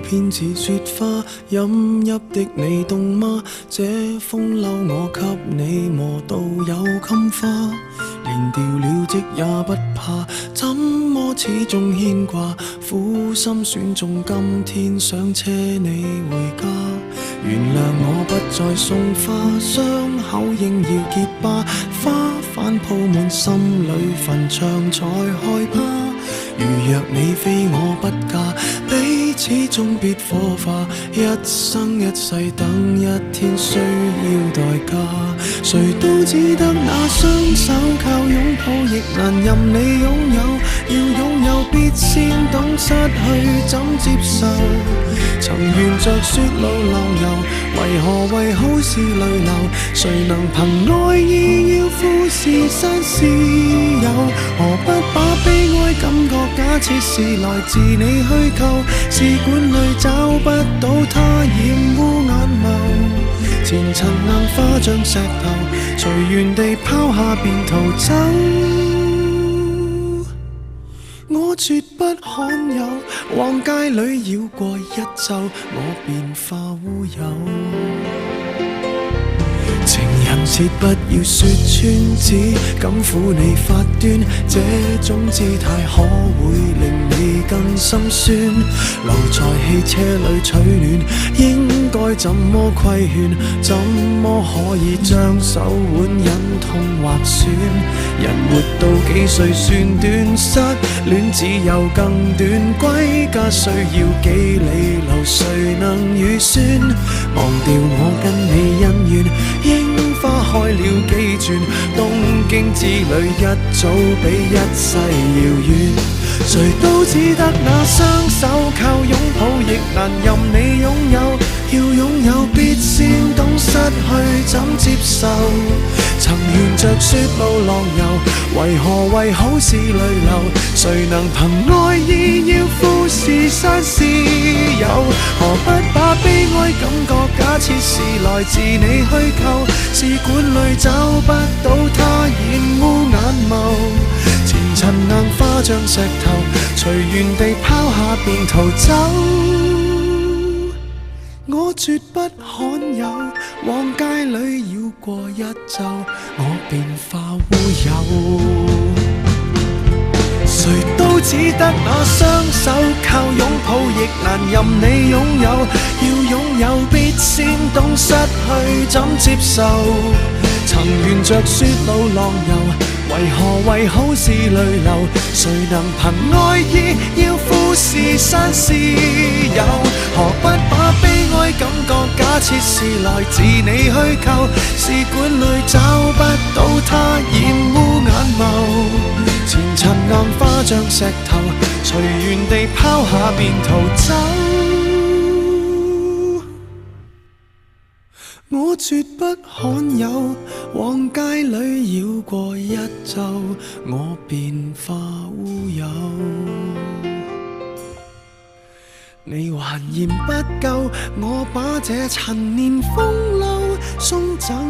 偏似雪花，飲泣的你凍嗎？這風褸我給你磨到有襟花，連掉了職也不怕，怎麼始終牽掛？苦心選中今天想車你回家，原諒我不再送花，傷口應要結疤，花瓣鋪滿心裏墳場才害怕。如若你非我不嫁，彼此終必火化，一生一世等一天需要代價。誰都只得那雙手靠擁抱，亦難任你擁有。要擁有必先懂失去怎接受。曾沿着雪路浪遊，為何為好事淚流？誰能憑愛意要富士山私有？何不把悲哀感覺假設是來自你虛構？試管裏找不到它，染污眼眸。前塵硬化像石頭，隨緣地拋下便逃走。我絕不罕有，往街裏繞過一晝，我便化烏有。情人節不要說穿，只敢撫你發端，這種姿態可會令你更心酸？留在汽車裏取暖，應該怎麼規勸？怎麼可以將手腕忍痛劃損？人活到幾歲算短？失戀只有更短，歸家需要幾里路，誰能預算？忘掉我跟你恩怨，櫻花開了幾轉，東京之旅一早比一世遙遠。誰都只得那雙手靠擁抱，亦難任你擁有。要擁有必先懂失去怎接受。曾沿着雪路浪遊，為何為好事淚流？誰能憑愛意要富士山私有？何不把悲哀感覺假設是來自你虛構？試管裏找不到它，染污眼眸。前塵硬化像石頭，隨緣地拋下便逃走。我絕不罕有，往街裏繞過一晝，我便化烏有。誰都只得那雙手靠擁抱，亦難任你擁有。要擁有必先懂失去怎接受。曾沿着雪路浪遊，為何為好事淚流？誰能憑愛意要富士山私有？何不把悲哀感覺假設是來自你虛構？試管裏找不到它，染污眼眸。前塵硬化像石頭，隨緣地拋下便逃走。我絕不罕有，往街裏繞過一晝，我便化烏有。你還嫌不夠，我把這陳年風褸送贈